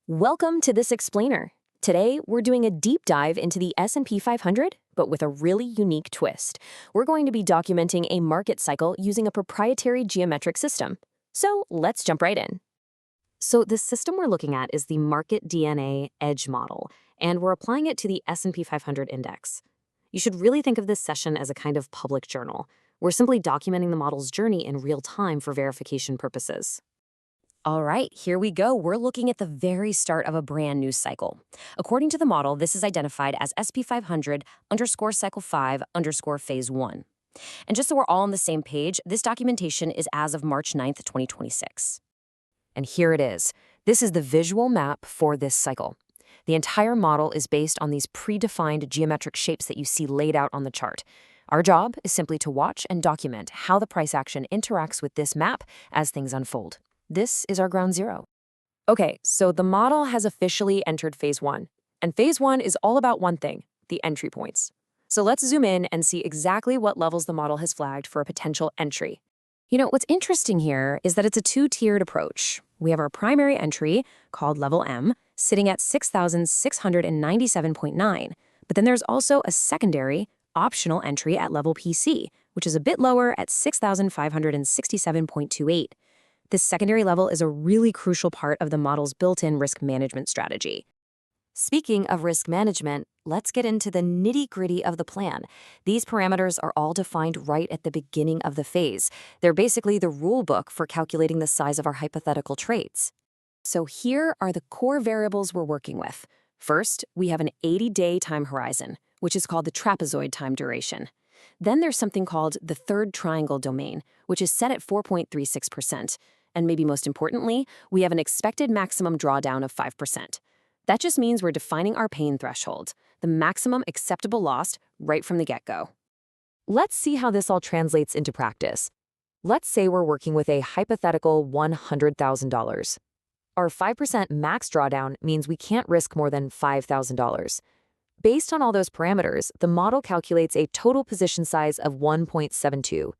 Welcome to this explainer. Today, we're doing a deep dive into the S&P 500, but with a really unique twist. We're going to be documenting a market cycle using a proprietary geometric system. So let's jump right in. So the system we're looking at is the Market DNA Edge model, and we're applying it to the S&P 500 index. You should really think of this session as a kind of public journal. We're simply documenting the model's journey in real time for verification purposes. All right, here we go. We're looking at the very start of a brand new cycle. According to the model, this is identified as SP500 underscore cycle 5 underscore phase 1. And just so we're all on the same page, this documentation is as of March 9th, 2026. And here it is. This is the visual map for this cycle. The entire model is based on these predefined geometric shapes that you see laid out on the chart. Our job is simply to watch and document how the price action interacts with this map as things unfold. This is our ground zero. Okay, so the model has officially entered phase 1. And phase 1 is all about one thing, the entry points. So let's zoom in and see exactly what levels the model has flagged for a potential entry. What's interesting here is that it's a two-tiered approach. We have our primary entry, called level M, sitting at 6,697.9. But then there's also a secondary, optional entry at level PC, which is a bit lower at 6,567.28. This secondary level is a really crucial part of the model's built-in risk management strategy. Speaking of risk management, let's get into the nitty-gritty of the plan. These parameters are all defined right at the beginning of the phase. They're basically the rule book for calculating the size of our hypothetical trades. So here are the core variables we're working with. First, we have an 80-day time horizon, which is called the trapezoid time duration. Then there's something called the third triangle domain, which is set at 4.36%. And maybe most importantly, we have an expected maximum drawdown of 5%. That just means we're defining our pain threshold, the maximum acceptable loss right from the get-go. Let's see how this all translates into practice. Let's say we're working with a hypothetical $100,000. Our 5% max drawdown means we can't risk more than $5,000. Based on all those parameters, the model calculates a total position size of 1.72.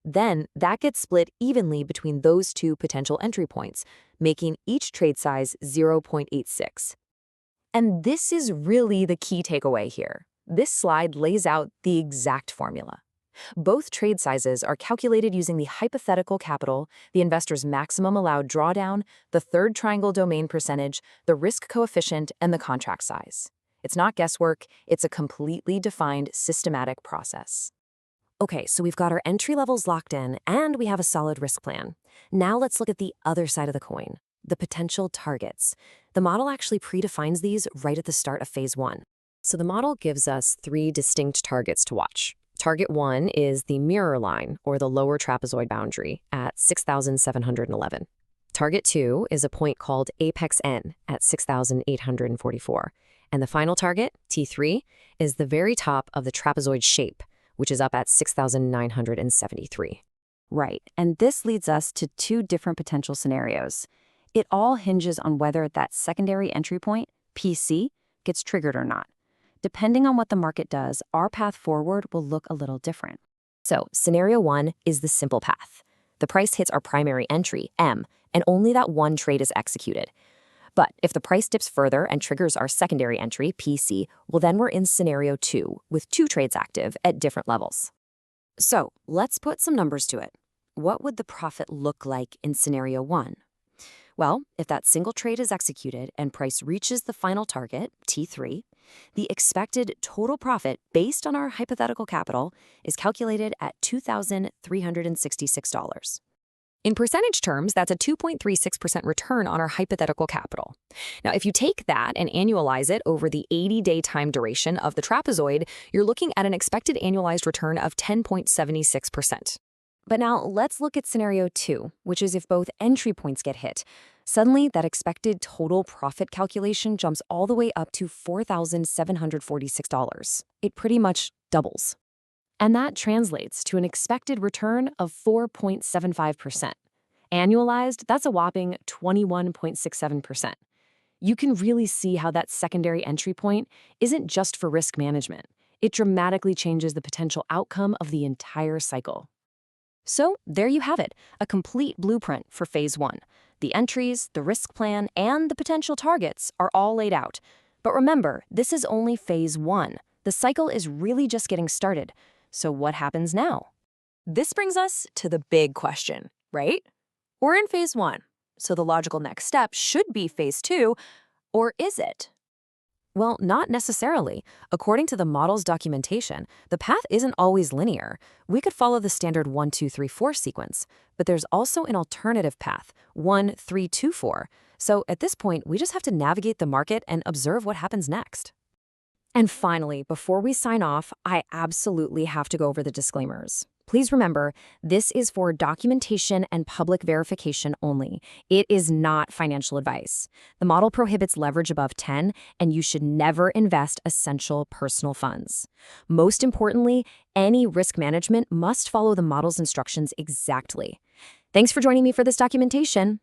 Then, that gets split evenly between those two potential entry points, making each trade size 0.86. And this is really the key takeaway here. This slide lays out the exact formula. Both trade sizes are calculated using the hypothetical capital, the investor's maximum allowed drawdown, the third triangle domain percentage, the risk coefficient, and the contract size. It's not guesswork, it's a completely defined systematic process. Okay, so we've got our entry levels locked in, and we have a solid risk plan. Now let's look at the other side of the coin, the potential targets. The model actually predefines these right at the start of phase 1. So the model gives us 3 distinct targets to watch. Target 1 is the mirror line, or the lower trapezoid boundary, at 6,711. Target 2 is a point called apex N at 6,844. And the final target, T3, is the very top of the trapezoid shape, which is up at 6,973. Right, and this leads us to 2 different potential scenarios. It all hinges on whether that secondary entry point, PC, gets triggered or not. Depending on what the market does, our path forward will look a little different. So, scenario 1 is the simple path. The price hits our primary entry, M, and only that one trade is executed. But if the price dips further and triggers our secondary entry, PC, well then we're in scenario 2, with 2 trades active at different levels. So let's put some numbers to it. What would the profit look like in scenario 1? Well, if that single trade is executed and price reaches the final target, T3, the expected total profit based on our hypothetical capital is calculated at $2,366. In percentage terms, that's a 2.36% return on our hypothetical capital. Now, if you take that and annualize it over the 80-day time duration of the trapezoid, you're looking at an expected annualized return of 10.76%. But now let's look at scenario 2, which is if both entry points get hit. Suddenly, that expected total profit calculation jumps all the way up to $4,746. It pretty much doubles. And that translates to an expected return of 4.75%. Annualized, that's a whopping 21.67%. You can really see how that secondary entry point isn't just for risk management. It dramatically changes the potential outcome of the entire cycle. So there you have it, a complete blueprint for phase 1. The entries, the risk plan, and the potential targets are all laid out. But remember, this is only phase 1. The cycle is really just getting started. So what happens now? This brings us to the big question, right? We're in phase 1, so the logical next step should be phase 2, or is it? Well, not necessarily. According to the model's documentation, the path isn't always linear. We could follow the standard 1, 2, 3, 4 sequence, but there's also an alternative path, 1, 3, 2, 4. So at this point, we just have to navigate the market and observe what happens next. And finally, before we sign off, I absolutely have to go over the disclaimers. Please remember, this is for documentation and public verification only. It is not financial advice. The model prohibits leverage above 10, and you should never invest essential personal funds. Most importantly, any risk management must follow the model's instructions exactly. Thanks for joining me for this documentation.